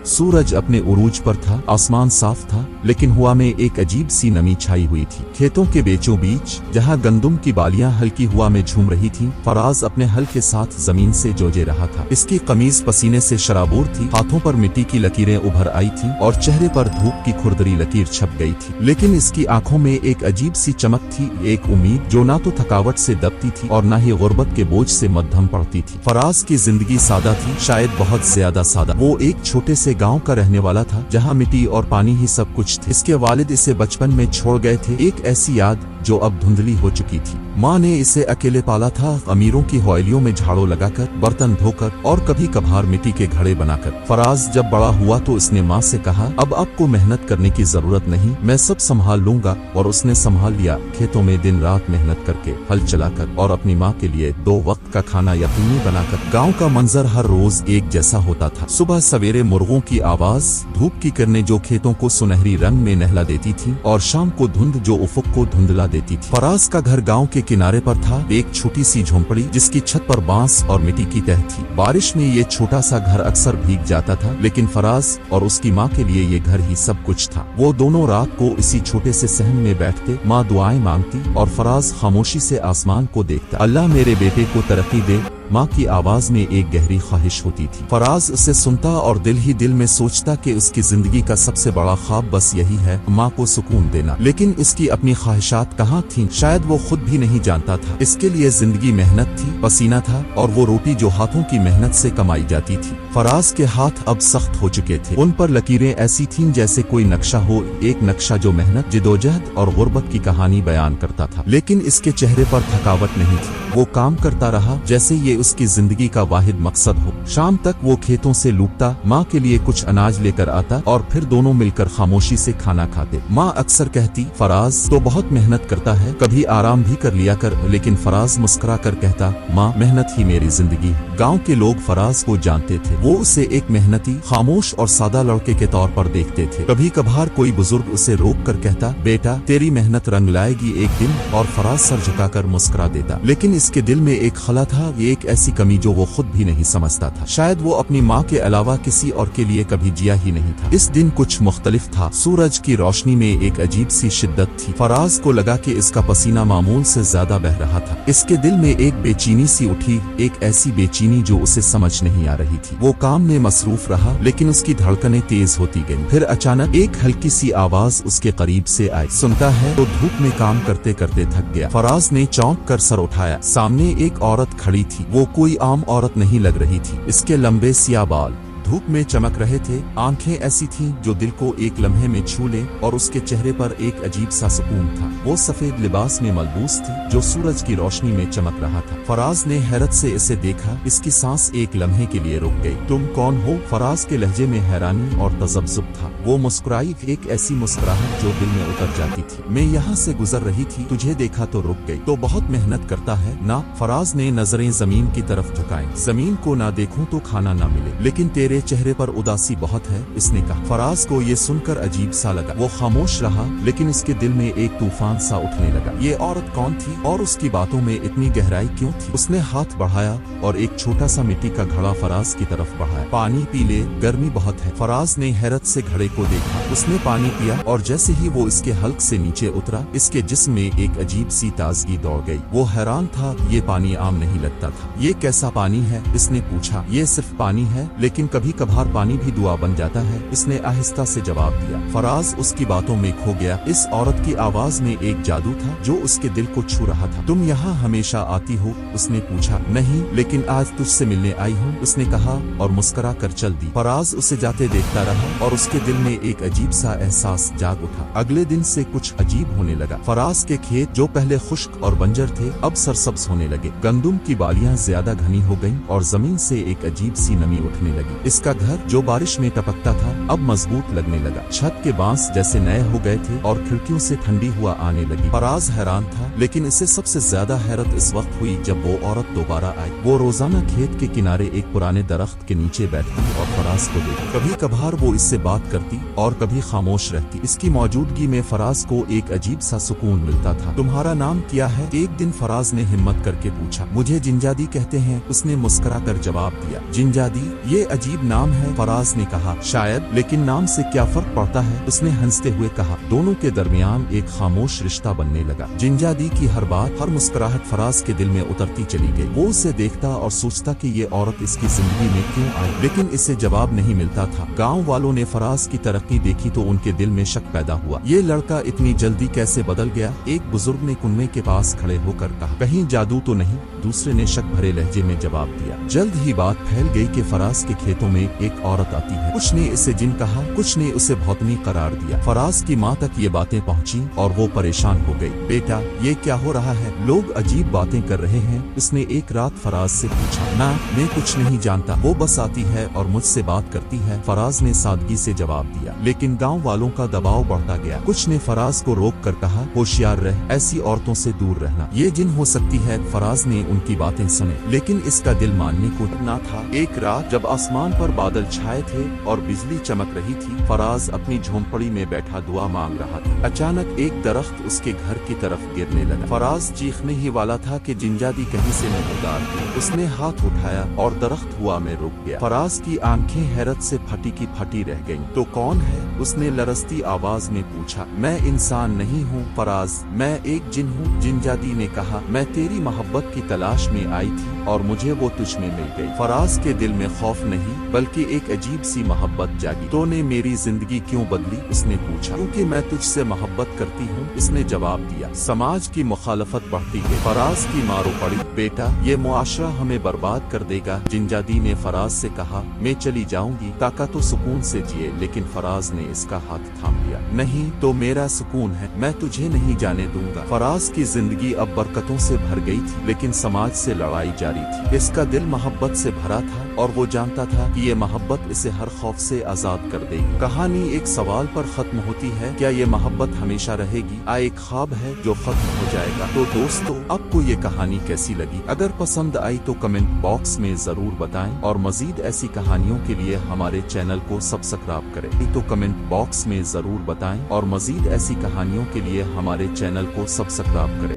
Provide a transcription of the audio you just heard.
सूरज अपने उरूज पर था, आसमान साफ था, लेकिन हवा में एक अजीब सी नमी छाई हुई थी। खेतों के बीचों बीच जहाँ गंदुम की बालियां हल्की हवा में झूम रही थीं, फराज अपने हल के साथ जमीन से जोजे रहा था। इसकी कमीज पसीने से शराबूर थी, हाथों पर मिट्टी की लकीरें उभर आई थीं और चेहरे पर धूप की खुरदरी लकीर छप गई थी। लेकिन इसकी आंखों में एक अजीब सी चमक थी, एक उम्मीद जो ना तो थकावट से दबती थी और न ही गुर्बत के बोझ से मध्यम पड़ती थी। फराज की जिंदगी सादा थी, शायद बहुत ज्यादा सादा। वो एक छोटे से गांव का रहने वाला था जहां मिट्टी और पानी ही सब कुछ थे। इसके वालिद इसे बचपन में छोड़ गए थे, एक ऐसी याद जो अब धुंधली हो चुकी थी। माँ ने इसे अकेले पाला था, अमीरों की हवेलियों में झाड़ू लगाकर, बर्तन धोकर और कभी कभार मिट्टी के घड़े बनाकर। फराज जब बड़ा हुआ तो उसने माँ से कहा, अब आपको मेहनत करने की जरूरत नहीं, मैं सब संभाल लूंगा। और उसने संभाल लिया, खेतों में दिन रात मेहनत करके, हल चलाकर और अपनी माँ के लिए 2 वक्त का खाना यकीनी बनाकर। गाँव का मंजर हर रोज एक जैसा होता था। सुबह सवेरे मुर्गों की आवाज, धूप की किरणें जो खेतों को सुनहरी रंग में नहला देती थी, और शाम को धुंध जो उफुक को धुंधला देती थी। फराज का घर गांव के किनारे पर था, एक छोटी सी झोंपड़ी जिसकी छत पर बांस और मिट्टी की तह थी। बारिश में ये छोटा सा घर अक्सर भीग जाता था, लेकिन फराज और उसकी माँ के लिए ये घर ही सब कुछ था। वो दोनों रात को इसी छोटे से सहन में बैठते, माँ दुआएं मांगती और फराज खामोशी से आसमान को देखता। अल्लाह मेरे बेटे को तरक्की दे, माँ की आवाज में एक गहरी ख्वाहिश होती थी। फराज उसे सुनता और दिल ही दिल में सोचता कि उसकी जिंदगी का सबसे बड़ा ख्वाब बस यही है, माँ को सुकून देना। लेकिन इसकी अपनी ख्वाहिशात कहाँ थीं, शायद वो खुद भी नहीं जानता था। इसके लिए जिंदगी मेहनत थी, पसीना था और वो रोटी जो हाथों की मेहनत से कमाई जाती थी। फराज के हाथ अब सख्त हो चुके थे, उन पर लकीरें ऐसी थीं जैसे कोई नक्शा हो, एक नक्शा जो मेहनत, जिदोजहद और गुर्बत की कहानी बयान करता था। लेकिन इसके चेहरे पर थकावट नहीं थी, वो काम करता रहा जैसे ये उसकी जिंदगी का वाहिद मकसद हो। शाम तक वो खेतों से लूटता, माँ के लिए कुछ अनाज लेकर आता और फिर दोनों मिलकर खामोशी से खाना खाते। माँ अक्सर कहती, फराज तो बहुत मेहनत करता है, कभी आराम भी कर लिया कर। लेकिन फराज मुस्कुरा कर कहता, माँ मेहनत ही मेरी जिंदगी है। गाँव के लोग फराज को जानते थे, वो उसे एक मेहनती, खामोश और सादा लड़के के तौर पर देखते थे। कभी कभार कोई बुजुर्ग उसे रोक कर कहता, बेटा तेरी मेहनत रंग लाएगी एक दिन, और फराज सर झुकाकर मुस्कुरा देता। लेकिन इसके दिल में एक खला था, एक ऐसी कमी जो वो खुद भी नहीं समझता था। शायद वो अपनी माँ के अलावा किसी और के लिए कभी जिया ही नहीं था। इस दिन कुछ मुख्तलिफ था। सूरज की रोशनी में एक अजीब सी शिद्दत थी। फराज को लगा कि इसका पसीना मामूल से ज्यादा बह रहा था। इसके दिल में एक बेचैनी सी उठी, एक ऐसी बेचैनी जो उसे समझ नहीं आ रही थी। वो काम में मसरूफ रहा, लेकिन उसकी धड़कनें तेज होती गईं। फिर अचानक एक हल्की सी आवाज उसके करीब से आई। सुनता है? तो धूप में काम करते करते थक गया। फराज ने चौंक कर सर उठाया। सामने एक औरत खड़ी थी। वो कोई आम औरत नहीं लग रही थी। इसके लंबे सियाह बाल धूप में चमक रहे थे, आंखें ऐसी थीं जो दिल को एक लम्हे में छू ले, और उसके चेहरे पर एक अजीब सा सुकून था। वो सफेद लिबास में मलबूस थी जो सूरज की रोशनी में चमक रहा था। फराज ने हैरत से इसे देखा, इसकी सांस एक लम्हे के लिए रुक गई। तुम कौन हो? फराज के लहजे में हैरानी और तजब्जुब था। वो मुस्कुराई, एक ऐसी मुस्कुराहट जो दिल में उतर जाती थी। मैं यहाँ से गुजर रही थी, तुझे देखा तो रुक गई। तो बहुत मेहनत करता है ना? फराज ने नजरें जमीन की तरफ झुकाई। जमीन को ना देखूं तो खाना ना मिले, लेकिन तेरे चेहरे पर उदासी बहुत है, इसने कहा। फराज को ये सुनकर अजीब सा लगा। वो खामोश रहा, लेकिन इसके दिल में एक तूफान सा उठने लगा। ये औरत कौन थी और उसकी बातों में इतनी गहराई क्यों थी? उसने हाथ बढ़ाया और एक छोटा सा मिट्टी का घड़ा फराज की तरफ बढ़ाया। पानी पी ले, गर्मी बहुत है। फराज ने हैरत से घड़े को देखा। उसने पानी पिया और जैसे ही वो इसके हल्क से नीचे उतरा, इसके जिस्म में एक अजीब सी ताजगी दौड़ गई। वो हैरान था, ये पानी आम नहीं लगता था। ये कैसा पानी है? इसने पूछा। ये सिर्फ पानी है, लेकिन कभी कभार पानी भी दुआ बन जाता है, इसने आहिस्ता से जवाब दिया। फराज उसकी बातों में खो गया। इस औरत की आवाज में एक जादू था जो उसके दिल को छू रहा था। तुम यहाँ हमेशा आती हो? उसने पूछा। नहीं, लेकिन आज तुझसे मिलने आई हूँ, उसने कहा और मुस्कुरा कर चल दी। फराज उसे जाते देखता रहा और उसके दिल में एक अजीब सा एहसास जाग उठा। अगले दिन से कुछ अजीब होने लगा। फराज के खेत जो पहले खुश्क और बंजर थे, अब सरसब्ज होने लगे। गंदुम की बालियां ज्यादा घनी हो गईं और जमीन से एक अजीब सी नमी उठने लगी। इसका घर जो बारिश में टपकता था, अब मजबूत लगने लगा। छत के बांस जैसे नए हो गए थे और खिड़कियों से ठंडी हवा आने लगी। फराज हैरान था, लेकिन इसे सबसे ज्यादा हैरत इस वक्त हुई जब वो औरत दोबारा आई। वो रोजाना खेत के किनारे एक पुराने दरख्त के नीचे बैठती और फराज को देखती। कभी कभार वो इससे बात करती और कभी खामोश रहती। इसकी मौजूदगी में फराज को एक अजीब सा सुकून मिलता था। तुम्हारा नाम क्या है? एक दिन फराज ने हिम्मत करके पूछा। मुझे जिंजादी कहते हैं, उसने मुस्कुरा कर जवाब दिया। जिंजादी? ये अजीब नाम है? फराज ने कहा शायद, लेकिन नाम से क्या फर्क पड़ता है? उसने हंसते हुए कहा। दोनों के दरमियान एक खामोश रिश्ता बनने लगा। जिंजादी की हर बात, हर मुस्कुराहट फराज के दिल में उतरती चली गई। वो उसे देखता और सोचता कि ये औरत इसकी जिंदगी में क्यों आई, लेकिन इसे जवाब नहीं मिलता था। गांव वालों ने फराज की तरक्की देखी तो उनके दिल में शक पैदा हुआ। ये लड़का इतनी जल्दी कैसे बदल गया? एक बुजुर्ग ने कुएं के पास खड़े होकर कहा, कहीं जादू तो नहीं? दूसरे ने शक भरे लहजे में जवाब दिया। जल्द ही बात फैल गई कि फराज के खेतों में एक औरत आती है। कुछ ने इसे जिन कहा, कुछ ने उसे भौतनी करार दिया। फराज की माँ तक ये बातें पहुँची और वो परेशान हो गई। बेटा, ये क्या हो रहा है? लोग अजीब बातें कर रहे हैं। उसने एक रात फराज से पूछा। ना, मैं कुछ नहीं जानता, वो बस आती है और मुझसे बात करती है, फराज ने सादगी से जवाब दिया। लेकिन गाँव वालों का दबाव बढ़ता गया। कुछ ने फराज को रोक कर कहा, होशियार रह, ऐसी औरतों से दूर रहना, ये जिन हो सकती है। फराज ने उनकी बातें सुनी, लेकिन इसका दिल मानने को ना था। एक रात जब आसमान पर बादल छाए थे और बिजली चमक रही थी, फराज अपनी झोंपड़ी में बैठा दुआ मांग रहा था। अचानक एक दरख्त उसके घर की तरफ गिरने लगा। फराज चीखने ही वाला था कि जिंजादी कहीं से नजरदार थी। उसने हाथ उठाया और दरख्त हुआ में रुक गया। फराज की आंखें हैरत से फटी की फटी रह गईं। तो कौन है? उसने लरसती आवाज में पूछा। मैं इंसान नहीं हूँ फराज, मैं एक जिन हूँ, जिंजादी ने कहा। मैं तेरी मोहब्बत की तलाश में आई थी और मुझे वो तुझ में मिल गई। फराज के दिल में खौफ नहीं बल्कि एक अजीब सी मोहब्बत जागी। तो ने मेरी जिंदगी क्यों बदली? उसने पूछा। क्योंकि मैं तुझसे मोहब्बत करती हूँ, इसने जवाब दिया। समाज की मुखालफत बढ़ती है। फराज की माँ रो पड़ी। बेटा, ये मुआशरा हमें बर्बाद कर देगा, जिंजादी ने फराज से कहा। मैं चली जाऊंगी, काका तो सुकून से जिए, लेकिन फराज ने इसका हाथ थाम लिया। नहीं तो मेरा सुकून है, मैं तुझे नहीं जाने दूंगा। फराज की जिंदगी अब बरकतों से भर गई थी, लेकिन समाज से लड़ाई जारी थी। इसका दिल मोहब्बत से भरा था और वो जानता था कि ये मोहब्बत इसे हर खौफ से आजाद कर देगी। कहानी एक सवाल पर खत्म होती है, क्या ये मोहब्बत हमेशा रहेगी? एक ख्वाब है जो खत्म हो जाएगा। तो दोस्तों, आपको ये कहानी कैसी लगी? अगर पसंद आई तो कमेंट बॉक्स में जरूर बताएं और मजीद ऐसी कहानियों के लिए हमारे चैनल को सब्सक्राइब करें। तो कमेंट बॉक्स में जरूर बताएं और मजीद ऐसी कहानियों के लिए हमारे चैनल को सब्सक्राइब करें।